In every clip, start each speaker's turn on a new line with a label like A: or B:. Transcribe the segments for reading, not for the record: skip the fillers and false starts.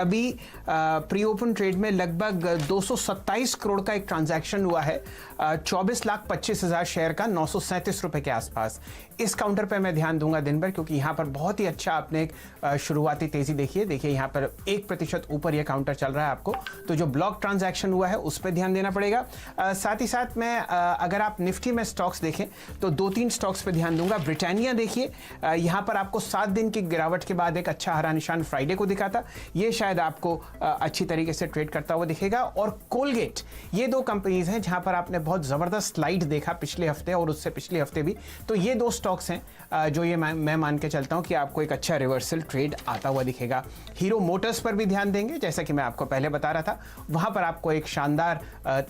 A: अभी pre open trade में लगभग 227 करोड़ का एक ट्रांजैक्शन हुआ है, 24,25,000 शेयर का, 937 रुपए के आसपास। इस काउंटर पे मैं ध्यान दूंगा दिन भर, क्योंकि यहाँ पर बहुत ही अच्छा आपने एक शुरुआती तेजी देखी है। देखिए यहाँ पर 1% ऊपर ये काउंटर चल रहा है आपको, तो जो ब्लॉक ट्रांजैक्शन हुआ है उस पर ध्यान देना पड़ेगा। साथ ही साथ मैं अगर आप निफ्टी में स्टॉक्स देखें तो 2-3 स्टॉक्स पे ध्यान दूंगा। ब्रिटानिया देखिए, यहाँ पर आपको 7 दिन की गिरावट के बाद एक अच्छा हरा निशान फ्राइडे को दिखा था, ये शायद आपको अच्छी तरीके से ट्रेड करता हुआ दिखेगा। और कोलगेट, ये 2 कंपनीज हैं जहां पर आपने बहुत जबरदस्त स्लाइड देखा पिछले हफ्ते और उससे पिछले हफ्ते भी, तो ये 2 स्टॉक्स हैं जो ये मैं मान के चलता हूं कि आपको एक अच्छा रिवर्सल ट्रेड आता हुआ दिखेगा। हीरो मोटर्स पर भी ध्यान देंगे, जैसा कि मैं आपको पहले बता रहा था, वहां पर आपको एक शानदार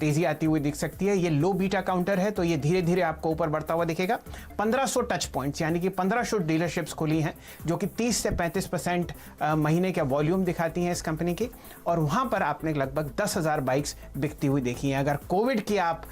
A: तेजी आती हुई दिख सकती है। ये लो बीटा काउंटर है, तो ये धीरे धीरे आपको ऊपर बढ़ता हुआ दिखेगा। 1500 टच पॉइंट्स यानी कि 1500 डीलरशिप्स खुली हैं, जो कि 30 से 35% महीने का वॉल्यूम दिखाती हैं इस कंपनी की, और वहां पर आपने लगभग 10,000 बाइक्स बिकती हुई देखी हैं। अगर कोविड की आप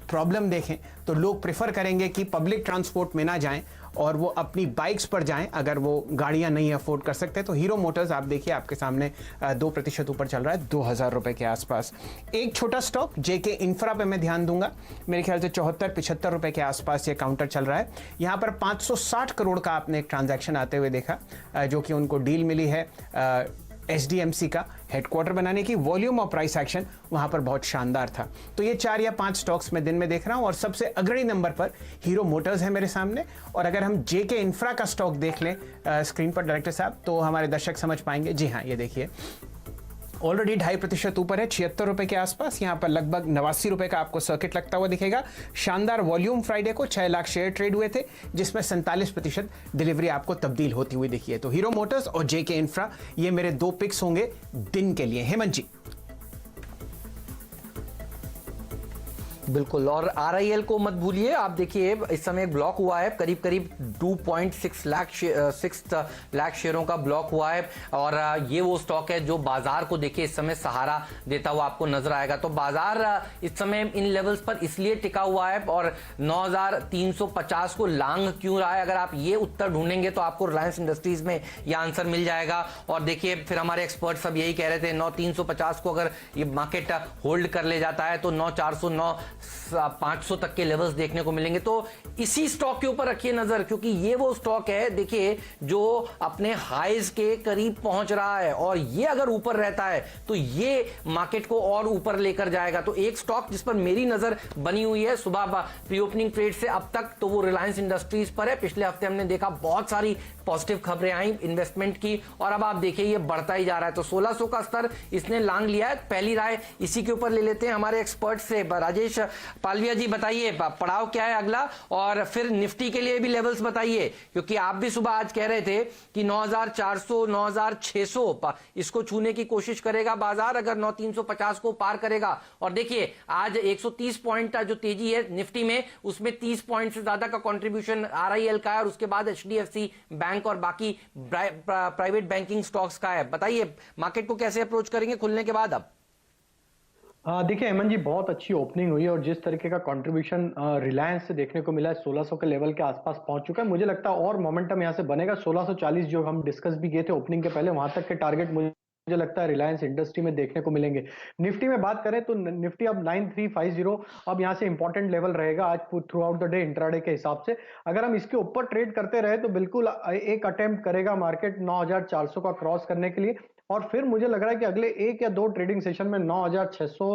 A: प्रॉब्लम देखें तो लोग प्रेफर करेंगे कि पब्लिक ट्रांसपोर्ट में ना जाएं और वो अपनी बाइक्स पर जाएं, अगर वो गाड़ियां नहीं अफोर्ड कर सकते। तो हीरो मोटर्स आप देखिए आपके सामने 2% ऊपर चल रहा है, 2,000 रुपए के आसपास। एक छोटा स्टॉक जेके इंफ्रा पे मैं ध्यान दूंगा, मेरे ख्याल से 74-75 रुपए के आसपास ये काउंटर चल रहा है। यहां पर 560 करोड़ का आपने एक ट्रांजैक्शन आते हुए देखा, जो कि उनको डील मिली है एचडीएमसी का हेडक्वार्टर बनाने की। वॉल्यूम और प्राइस एक्शन वहां पर बहुत शानदार था। तो ये 4 या 5 स्टॉक्स मैं दिन में देख रहा हूं, और सबसे अग्रणी नंबर पर हीरो मोटर्स है मेरे सामने। और अगर हम जेके इंफ्रा का स्टॉक देख लें स्क्रीन पर डायरेक्टर साहब, तो हमारे दर्शक समझ पाएंगे। जी हाँ, ये देखिए ऑलरेडी 2.5% ऊपर है, 76 रुपए के आसपास। यहां पर लगभग 89 रुपए का आपको सर्किट लगता हुआ दिखेगा। शानदार वॉल्यूम फ्राइडे को 6 लाख शेयर ट्रेड हुए थे, जिसमें 47% डिलीवरी आपको तब्दील होती हुई दिखी है। तो हीरो मोटर्स और जेके इंफ्रा, ये मेरे 2 पिक्स होंगे दिन के लिए। हेमंत जी।
B: बिल्कुल, और आरआईएल को मत भूलिए। आप देखिए इस समय एक ब्लॉक हुआ है, करीब करीब 2.6 लाख शेयरों का ब्लॉक हुआ है, और ये वो स्टॉक है जो बाजार को देखिए इस समय सहारा देता हुआ आपको नजर आएगा। तो बाजार इस समय इन लेवल्स पर इसलिए टिका हुआ है, और 9,350 को लांग क्यों रहा है, अगर आप ये उत्तर ढूंढेंगे तो आपको रिलायंस इंडस्ट्रीज में ये आंसर मिल जाएगा। और देखिए फिर हमारे एक्सपर्ट सब यही कह रहे थे, 9,350 को अगर ये मार्केट होल्ड कर ले जाता है तो 9,400 9,500 तक के लेवल्स देखने को मिलेंगे। तो इसी स्टॉक के ऊपर रखिए नजर, क्योंकि ये वो स्टॉक है देखिए जो अपने हाईज के करीब पहुंच रहा है, और ये अगर ऊपर रहता है तो ये मार्केट को और ऊपर लेकर जाएगा। तो एक स्टॉक जिस पर मेरी नजर बनी हुई है सुबह प्री ओपनिंग ट्रेड से अब तक, तो वो रिलायंस इंडस्ट्रीज पर है। पिछले हफ्ते हमने देखा बहुत सारी पॉजिटिव खबरें आई इन्वेस्टमेंट की, और अब आप देखिए ये बढ़ता ही जा रहा है। तो 1600 का स्तर इसने लांग लिया है। पहली राय इसी के ऊपर ले लेते हैं हमारे एक्सपर्ट से। राजेश पालविया जी, बताइए पड़ाव क्या है अगला, और फिर निफ्टी के लिए भी लेवल्स बताइए, क्योंकि आप भी सुबह आज कह रहे थे कि 9,400 9,600 इसको छूने की कोशिश करेगा बाजार, अगर 9,350 को पार करेगा। और देखिए आज 130 पॉइंट का जो तेजी है निफ्टी में, उसमें 30 पॉइंट से ज्यादा का कंट्रीब्यूशन आरआईएल का है, और उसके बाद एचडीएफसी बैंक और बाकी प्राइवेट बैंकिंग स्टॉक्स का है। बताइए मार्केट को कैसे अप्रोच करेंगे खुलने के बाद अब?
C: देखिए हेमंत जी, बहुत अच्छी ओपनिंग हुई है, और जिस तरीके का कंट्रीब्यूशन रिलायंस से देखने को मिला है, 1600 के लेवल के आसपास पहुंच चुका है। मुझे लगता है और मोमेंटम यहां से बनेगा। 1640 जो हम डिस्कस भी किए थे ओपनिंग के पहले, वहां तक के टारगेट मुझे लगता है रिलायंस इंडस्ट्री में देखने को मिलेंगे। निफ्टी में बात करें तो निफ्टी अब 9350 अब यहां से इंपॉर्टेंट लेवल रहेगा आज through out the day intraday के हिसाब से। अगर हम इसके ऊपर ट्रेड करते रहे तो बिल्कुल एक अटेम्प्ट करेगा मार्केट 9,400 का क्रॉस करने के लिए, और फिर मुझे लग रहा है कि अगले 1 या 2 ट्रेडिंग सेशन में 9,600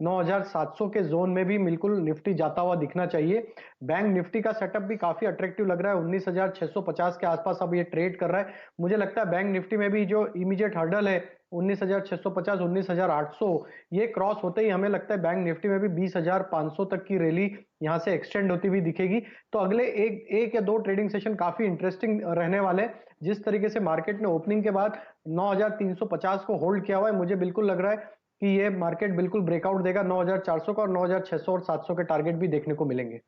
C: 9,700 के जोन में भी बिल्कुल निफ्टी जाता हुआ दिखना चाहिए। बैंक निफ्टी का सेटअप भी काफी अट्रैक्टिव लग रहा है, 19,650 के आसपास अब ये ट्रेड कर रहा है। मुझे लगता है बैंक निफ्टी में भी जो इमीडिएट हर्डल है 19,650 19,800, ये क्रॉस होते ही हमें लगता है बैंक निफ्टी में भी 20,500 तक की रैली यहां से एक्सटेंड होती हुई दिखेगी। तो अगले एक या 2 ट्रेडिंग सेशन काफी इंटरेस्टिंग रहने वाले हैं। जिस तरीके से मार्केट ने ओपनिंग के बाद 9,350 को होल्ड किया हुआ है, मुझे बिल्कुल लग रहा है कि ये मार्केट बिल्कुल ब्रेकआउट देगा 9,400 का, और 9,600 और 700 के टारगेट भी देखने को मिलेंगे।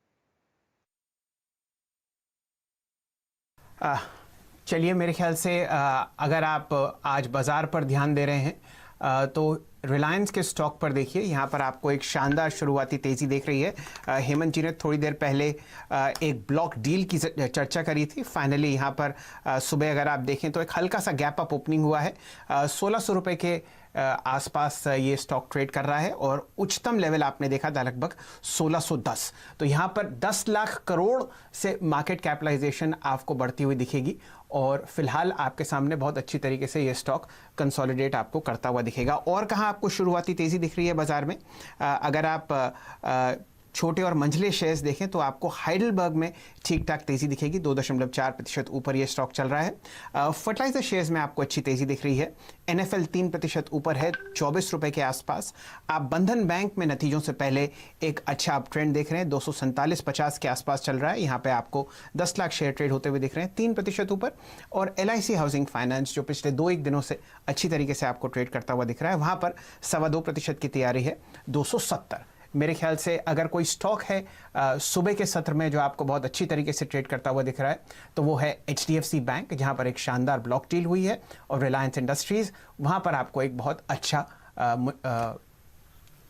A: चलिए, मेरे ख्याल से अगर आप आज बाजार पर ध्यान दे रहे हैं तो रिलायंस के स्टॉक पर देखिए, यहाँ पर आपको एक शानदार शुरुआती तेज़ी देख रही है। हेमंत जी ने थोड़ी देर पहले एक ब्लॉक डील की चर्चा करी थी। फाइनली यहाँ पर सुबह अगर आप देखें तो एक हल्का सा गैप अप ओपनिंग हुआ है। 1600 रुपये के आसपास ये स्टॉक ट्रेड कर रहा है और उच्चतम लेवल आपने देखा था लगभग 1610। तो यहाँ पर 10 लाख करोड़ से मार्केट कैपिटलाइजेशन आपको बढ़ती हुई दिखेगी और फिलहाल आपके सामने बहुत अच्छी तरीके से ये स्टॉक कंसोलिडेट आपको करता हुआ दिखेगा। और कहाँ आपको शुरुआती तेज़ी दिख रही है बाजार में? अगर आप छोटे और मंझले शेयर्स देखें तो आपको हाइडलबर्ग में ठीक ठाक तेज़ी दिखेगी, 2.4% ऊपर ये स्टॉक चल रहा है। फर्टिलाइजर शेयर्स में आपको अच्छी तेज़ी दिख रही है। NFL 3% ऊपर है, 24 रुपये के आसपास। आप बंधन बैंक में नतीजों से पहले एक अच्छा अप ट्रेंड देख रहे हैं, 247.50 के आसपास चल रहा है। यहाँ पे आपको 10 लाख शेयर ट्रेड होते हुए दिख रहे हैं, 3% ऊपर। और LIC हाउसिंग फाइनेंस जो पिछले 2-1 दिनों से अच्छी तरीके से आपको ट्रेड करता हुआ दिख रहा है, वहाँ पर 2.25% की तैयारी है, 270। मेरे ख्याल से अगर कोई स्टॉक है सुबह के सत्र में जो आपको बहुत अच्छी तरीके से ट्रेड करता हुआ दिख रहा है तो वो है HDFC बैंक, जहां पर एक शानदार ब्लॉक डील हुई है, और रिलायंस इंडस्ट्रीज, वहां पर आपको एक बहुत अच्छा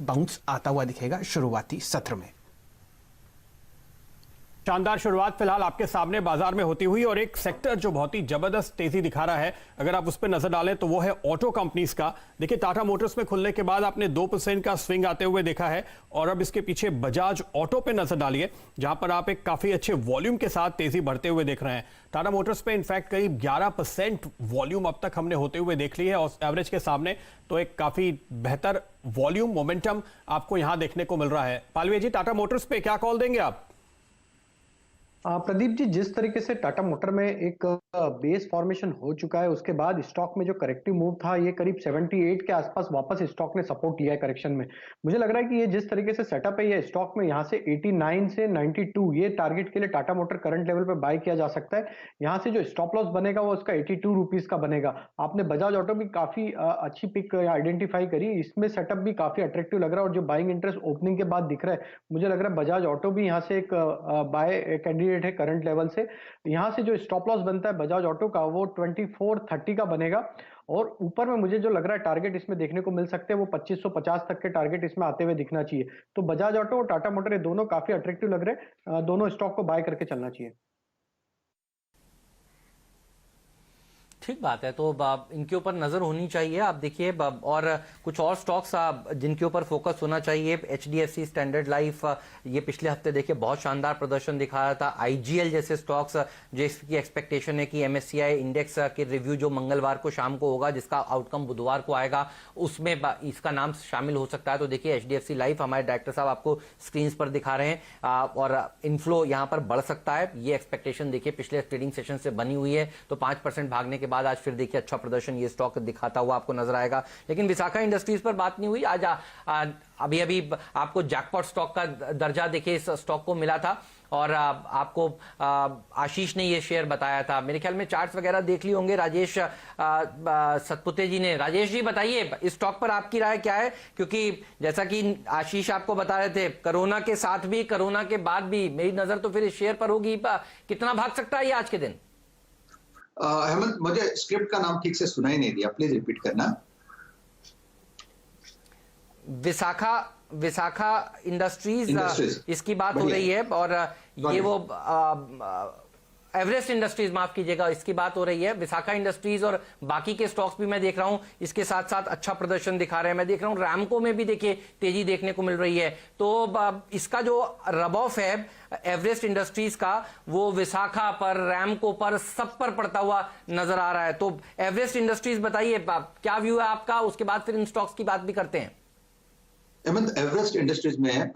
A: बाउंस आता हुआ दिखेगा शुरुआती सत्र में।
D: शानदार शुरुआत फिलहाल आपके सामने बाजार में होती हुई, और एक सेक्टर जो बहुत ही जबरदस्त तेजी दिखा रहा है अगर आप उस पर नजर डालें तो वो है ऑटो कंपनीज का। देखिए, टाटा मोटर्स में खुलने के बाद आपने 2% का स्विंग आते हुए देखा है, और अब इसके पीछे बजाज ऑटो पे नजर डालिए जहां पर आप एक काफी अच्छे वॉल्यूम के साथ तेजी बढ़ते हुए देख रहे हैं। टाटा मोटर्स पे इनफैक्ट करीब 11% वॉल्यूम अब तक हमने होते हुए देख ली है, और एवरेज के सामने तो एक काफी बेहतर वॉल्यूम मोमेंटम आपको यहां देखने को मिल रहा है। पालवे जी, टाटा मोटर्स पे क्या कॉल देंगे आप?
C: प्रदीप जी, जिस तरीके से टाटा मोटर में एक बेस फॉर्मेशन हो चुका है, उसके बाद स्टॉक में जो करेक्टिव मूव था, ये करीब 78 के आसपास वापस स्टॉक ने सपोर्ट लिया है करेक्शन में। मुझे लग रहा है कि ये जिस तरीके से सेटअप है, ये स्टॉक में यहाँ से 89 से 92 ये टारगेट के लिए टाटा मोटर करंट लेवल पे बाय किया जा सकता है। यहाँ से जो स्टॉप लॉस बनेगा वो उसका 82 रुपीज का बनेगा। आपने बजाज ऑटो भी काफी अच्छी पिक आइडेंटिफाई करी, इसमें सेटअप भी काफी अट्रैक्टिव लग रहा है, और जो बाइंग इंटरेस्ट ओपनिंग के बाद दिख रहा है, मुझे लग रहा है बजाज ऑटो भी यहाँ से एक बाय कैंडिडेट है करंट लेवल से। यहां से जो स्टॉप लॉस बनता है बजाज ऑटो का, वो 2430 का बनेगा, और ऊपर में मुझे जो लग रहा है टारगेट इसमें देखने को मिल सकते हैं वो 2550 तक के टारगेट इसमें आते हुए दिखना चाहिए। तो बजाज ऑटो और टाटा मोटर ये दोनों काफी अट्रैक्टिव लग रहे हैं, दोनों स्टॉक को बाय करके चलना चाहिए।
B: ठीक बात है, तो इनके ऊपर नजर होनी चाहिए। आप देखिए, और कुछ और स्टॉक्स जिनके ऊपर फोकस होना चाहिए, HDFC, स्टैंडर्ड लाइफ, ये पिछले हफ्ते देखिए बहुत शानदार प्रदर्शन दिखा रहा था। IGL जैसे स्टॉक्स जिसकी एक्सपेक्टेशन है कि MSCI इंडेक्स के रिव्यू जो मंगलवार को शाम को होगा, जिसका आउटकम बुधवार को आएगा, उसमें इसका नाम शामिल हो सकता है। तो देखिए, HDFC लाइफ, हमारे डायरेक्टर साहब आपको स्क्रीन पर दिखा रहे हैं, और इनफ्लो यहाँ पर बढ़ सकता है, ये एक्सपेक्टेशन देखिए पिछले ट्रेडिंग सेशन से बनी हुई है। तो 5% भागने के बाद आज फिर देखिए अच्छा प्रदर्शन ये स्टॉक दिखाता हुआ आपको नजर आएगा। लेकिन विशाखा इंडस्ट्रीज पर बात नहीं हुई आज। अभी आपको जैकपॉट स्टॉक का दर्जा देखिए इस स्टॉक को मिला था, और आपको आशीष ने ये शेयर बताया था। मेरे ख्याल में चार्ट्स वगैरह देख ली होंगे राजेश सतपुते जी ने। राजेश जी, बताइए इस स्टॉक पर आपकी राय क्या है? क्योंकि जैसा कि आशीष आपको बता रहे थे, कोरोना के साथ भी कोरोना के बाद भी मेरी नजर तो फिर इस शेयर पर होगी। कितना भाग सकता है ये आज के दिन?
E: हेमंत, मुझे स्क्रिप्ट का नाम ठीक से सुनाई नहीं दिया, प्लीज रिपीट करना।
B: विशाखा इंडस्ट्रीज इसकी बात हो रही है, और ये वो एवरेस्ट इंडस्ट्रीज, माफ कीजिएगा, इसकी बात हो रही है। विशाखा इंडस्ट्रीज और बाकी के स्टॉक्स भी मैं देख रहा हूं इसके साथ साथ अच्छा प्रदर्शन दिखा रहे हैं। मैं देख रहा हूं रैमको में भी देखिए तेजी देखने को मिल रही है। तो इसका जो रब ऑफ है एवरेस्ट इंडस्ट्रीज का, वो विशाखा पर, रैमको पर, सब पर पड़ता हुआ नजर आ रहा है। तो एवरेस्ट इंडस्ट्रीज बताइए क्या व्यू है आपका, उसके बाद फिर इन स्टॉक्स की बात भी करते हैं।
E: एवरेस्ट इंडस्ट्रीज में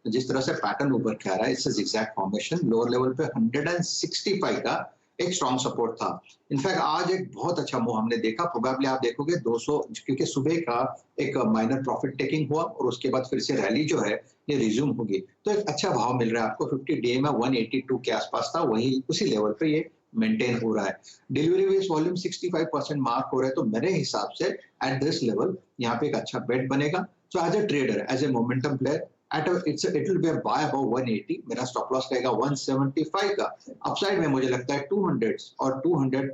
E: जिस तरह से पैटर्न उभर के आ रहा है, इससे zigzag फॉर्मेशन, लोअर लेवल पे 165 का एक स्ट्रॉन्ग सपोर्ट था। इनफैक्ट आज एक बहुत अच्छा मूव हमने देखा, प्रोबेबली आप देखोगे 200, क्योंकि सुबह का एक माइनर प्रॉफिट टेकिंग हुआ और उसके बाद फिर से रैली जो है ये रिज्यूम होगी, तो एक अच्छा भाव मिल रहा है आपको। 50 डे में 182 के आसपास था, वही उसी लेवल पे ये मेंटेन हो रहा है। डिलीवरी बेस वॉल्यूम 65% मार्क हो रहा है, तो मेरे हिसाब से एट दिस लेवल यहाँ पे एक अच्छा बेट बनेगा। So as a trader, as a momentum player, it will be a buy above 180. मेरा स्टॉप लॉस रहेगा 175 का। अपसाइड में मुझे लगता है 200 और 200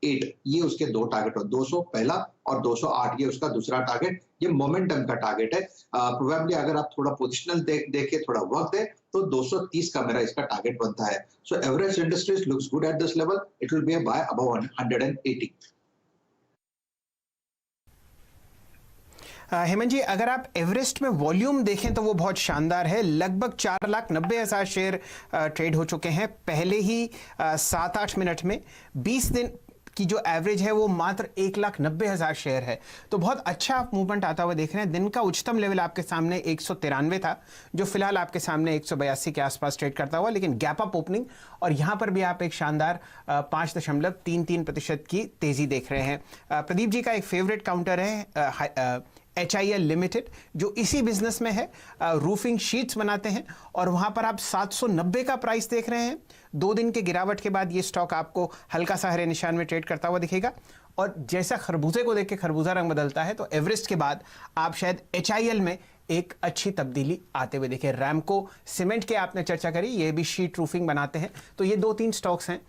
E: ये उसके दो टारगेट हो, 200 पहला और 208 ये उसका दूसरा टारगेट। ये मोमेंटम का टारगेट है। प्रोबेबली अगर आप थोड़ा पोजिशनल देखे थोड़ा वक्त है तो 230 का मेरा इसका टारगेट बनता है। So Everest industries looks good at this level, it will be a buy above 180।
A: Hemant ji, अगर आप एवरेस्ट में वॉल्यूम देखें तो वो बहुत शानदार है। लगभग 4,90,000 शेयर ट्रेड हो चुके हैं पहले ही 7-8 मिनट में। 20 दिन की जो एवरेज है वो मात्र 1,90,000 शेयर है, तो बहुत अच्छा मूवमेंट आता हुआ देख रहे हैं। दिन का उच्चतम लेवल आपके सामने 193 था, जो फिलहाल आपके सामने 182 के आसपास ट्रेड करता हुआ, लेकिन गैप अप ओपनिंग और यहां पर भी आप एक शानदार 5.33% की तेजी देख रहे हैं। प्रदीप जी का एक फेवरेट काउंटर है HIL लिमिटेड, जो इसी बिजनेस में है, रूफिंग शीट्स बनाते हैं, और वहां पर आप 790 का प्राइस देख रहे हैं। 2 दिन के गिरावट के बाद ये स्टॉक आपको हल्का सा हरे निशान में ट्रेड करता हुआ दिखेगा। और जैसा खरबूजे को देख के खरबूजा रंग बदलता है, तो एवरेस्ट के बाद आप शायद HIL में एक अच्छी तब्दीली आते हुए देखें। रैमको सीमेंट के आपने चर्चा करी, ये भी शीट रूफिंग बनाते हैं, तो ये 2-3 स्टॉक्स हैं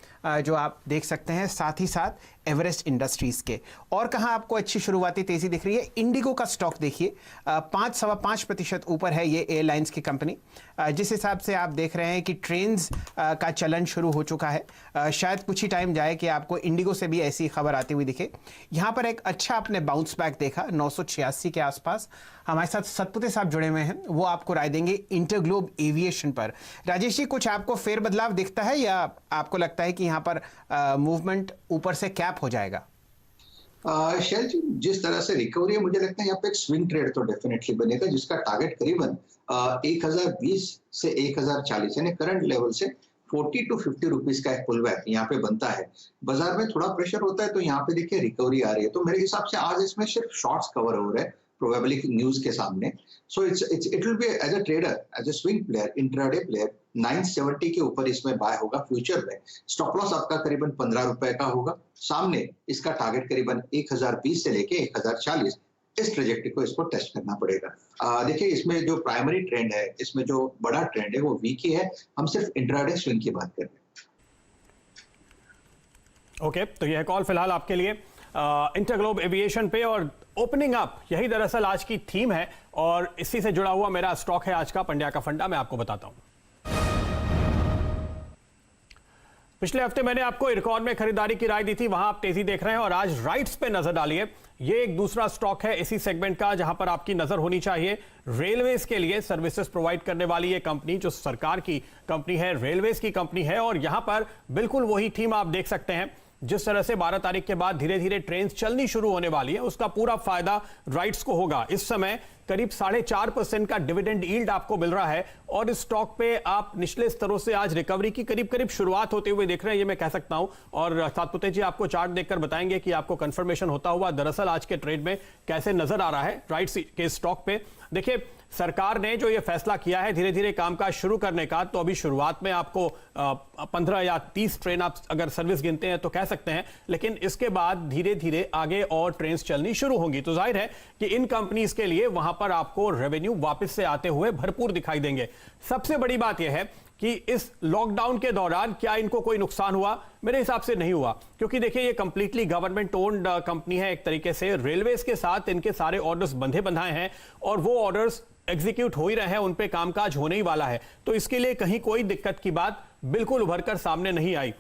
A: जो आप देख सकते हैं, साथ ही साथ एवरेस्ट इंडस्ट्रीज के। और कहां आपको अच्छी शुरुआती तेजी दिख रही है? इंडिगो का स्टॉक देखिए, 5-5.25% ऊपर है ये एयरलाइंस की कंपनी। जिस हिसाब से आप देख रहे हैं कि ट्रेन्स का चलन शुरू हो चुका है, शायद कुछ ही टाइम जाए कि आपको इंडिगो से भी ऐसी खबर आती हुई दिखे। यहां पर एक अच्छा आपने बाउंस बैक देखा 986 के आसपास। हमारे साथ सतपुते साहब जुड़े हुए हैं, वो आपको राय देंगे इंटरग्लोब एविएशन पर। राजेश जी, कुछ आपको फेर बदलाव दिखता है या आपको लगता है कि यहां पर मूवमेंट ऊपर से कैप हो जाएगा?
E: शैल जी, जिस तरह से रिकवरी है, मुझे लगता है यहाँ पे एक स्विंग ट्रेड तो डेफिनेटली बनेगा, जिसका टारगेट करीबन 1020 से 1040 यानी करंट लेवल से 40 to 50 रुपीज का एक पुल बैक यहाँ पे बनता है। बाजार में थोड़ा प्रेशर होता है तो यहाँ पे देखिए रिकवरी आ रही है, तो मेरे हिसाब से आज इसमें सिर्फ शॉर्ट्स कवर हो रहे हैं प्रोबेबली न्यूज के सामने। So it will be as a trader, as a swing player, intraday player 970 के ऊपर इसमें बाय होगा फ्यूचर में। स्टॉप लॉस आपका करीबन 15 रुपए का होगा। सामने इसका टारगेट करीबन 1020 से लेके 1040, इस ट्रेजेक्टरी को इसको टेस्ट करना पड़ेगा। देखिए, इसमें जो प्राइमरी ट्रेंड है, इसमें जो बड़ा ट्रेंड है वो वीक ही है। हम सिर्फ इंट्राडे स्विंग की बात कर रहे हैं।
D: ओके, तो यह कॉल फिलहाल आपके लिए इंटरग्लोब एविएशन पे, और ओपनिंग अप यही दरअसल आज की थीम है, और इसी से जुड़ा हुआ मेरा स्टॉक है आज का पंड्या का फंडा। मैं आपको बताता हूं। पिछले हफ्ते मैंने आपको इरकॉन में खरीदारी की राय दी थी, वहां आप तेजी देख रहे हैं, और आज राइट्स पे नजर डालिए। ये एक दूसरा स्टॉक है इसी सेगमेंट का जहां पर आपकी नजर होनी चाहिए। रेलवेज के लिए सर्विसेज प्रोवाइड करने वाली ये कंपनी, जो सरकार की कंपनी है, रेलवेज की कंपनी है, और यहां पर बिल्कुल वही थीम आप देख सकते हैं। जिस तरह से 12 तारीख के बाद धीरे धीरे ट्रेन चलनी शुरू होने वाली है, उसका पूरा फायदा राइट्स को होगा। इस समय करीब 4.5% का डिविडेंड यील्ड आपको मिल रहा है, और इस स्टॉक पे आप निचले स्तरों से आज रिकवरी की करीब शुरुआत होते हुए देख रहे हैं, ये मैं कह सकता हूं। और सातपुते जी आपको चार्ट देखकर बताएंगे कि आपको कंफर्मेशन होता हुआ दरअसल आज के ट्रेड में कैसे नजर आ रहा है राइट्स के स्टॉक पे। देखिए, सरकार ने जो ये फैसला किया है धीरे धीरे कामकाज शुरू करने का, तो अभी शुरुआत में आपको 15 या 30 ट्रेन आप अगर सर्विस गिनते हैं तो कह सकते हैं, लेकिन इसके बाद धीरे धीरे आगे और ट्रेन चलनी शुरू होंगी। तो जाहिर है कि इन कंपनीज के लिए वहां पर आपको रेवेन्यू वापस से आते हुए भरपूर दिखाई देंगे। सबसे बड़ी बात यह है कि इस लॉकडाउन के दौरान क्या इनको कोई नुकसान हुआ? मेरे हिसाब से नहीं हुआ, क्योंकि देखिए ये कंप्लीटली गवर्नमेंट ओन्ड कंपनी है एक तरीके से। रेलवेज के साथ इनके सारे ऑर्डर्स बंधे बंधाए हैं, और वो ऑर्डर्स एग्जीक्यूट हो ही रहे हैं, उन पे कामकाज होने ही वाला है, तो इसके लिए कहीं कोई दिक्कत की बात बिल्कुल उभरकर सामने नहीं आई।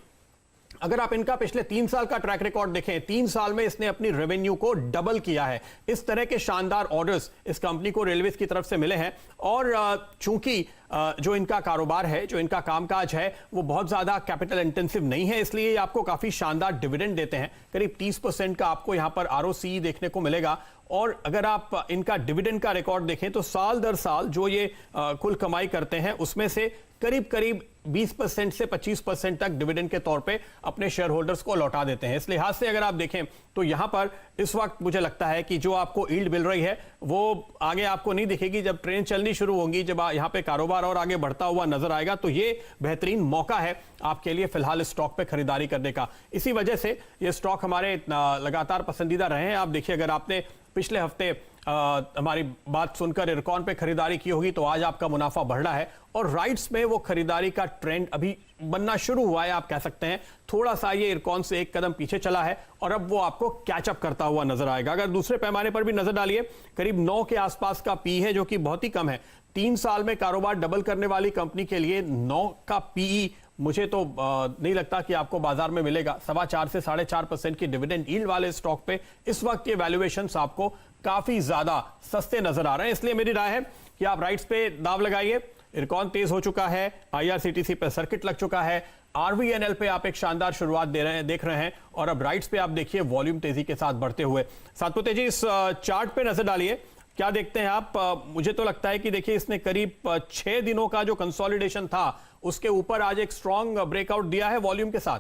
D: अगर आप इनका पिछले 3 साल का ट्रैक रिकॉर्ड देखें, 3 साल में इसने अपनी रेवेन्यू को डबल किया है। इस तरह के शानदार ऑर्डर्स इस कंपनी को रेलवेज की तरफ से मिले हैं, और चूंकि जो इनका कारोबार है, जो इनका कामकाज है, वो बहुत ज्यादा कैपिटल इंटेंसिव नहीं है, इसलिए आपको काफी शानदार डिविडेंड देते हैं। करीब 30% का आपको यहां पर ROCE देखने को मिलेगा। और अगर आप इनका डिविडेंड का रिकॉर्ड देखें तो साल दर साल जो ये कुल कमाई करते हैं, उसमें से करीब 20% से 25% तक डिविडेंड के तौर पे अपने शेयर होल्डर्स को लौटा देते हैं। इस लिहाज से अगर आप देखें तो यहां पर इस वक्त मुझे लगता है कि जो आपको यील्ड मिल रही है वो आगे आपको नहीं दिखेगी। जब ट्रेन चलनी शुरू होंगी, जब यहां पे कारोबार और आगे बढ़ता हुआ नजर आएगा, तो ये बेहतरीन मौका है आपके लिए फिलहाल इस स्टॉक पे खरीदारी करने का। इसी वजह से ये स्टॉक हमारे लगातार पसंदीदा रहे हैं। आप देखिए, अगर आपने पिछले हफ्ते हमारी बात सुनकर इरकॉन पे खरीदारी की होगी तो आज आपका मुनाफा बढ़ रहा है और राइट्स में वो खरीदारी का ट्रेंड अभी बनना शुरू हुआ है, आप कह सकते हैं। थोड़ा सा ये इरकॉन से एक कदम पीछे चला है और अब वो आपको कैचअप करता हुआ नजर आएगा। अगर दूसरे पैमाने पर भी नजर डालिए, करीब 9 के आसपास का पी है, जो कि बहुत ही कम है। 3 साल में कारोबार डबल करने वाली कंपनी के लिए 9 का पीई मुझे तो नहीं लगता कि आपको बाजार में मिलेगा। 4.25 से 4.5% की डिविडेंड यील्ड वाले स्टॉक पे इस वक्त के वैल्यूएशंस आपको काफी ज्यादा सस्ते नजर आ रहे हैं। इसलिए मेरी राय है कि आप राइट्स पे दाव लगाइए। इरकॉन तेज हो चुका है, आईआरसीटीसी पे सर्किट लग चुका है, आरवीएनएल पे आप एक शानदार शुरुआत देख रहे हैं और अब राइट्स पे आप देखिए वॉल्यूम तेजी के साथ बढ़ते हुए। सातपुते जी, इस चार्ट पे नजर डालिए, क्या देखते हैं आप? मुझे तो लगता है कि देखिए इसने करीब 6 दिनों का जो कंसोलिडेशन था उसके ऊपर आज एक स्ट्रॉन्ग ब्रेकआउट दिया है वॉल्यूम के साथ।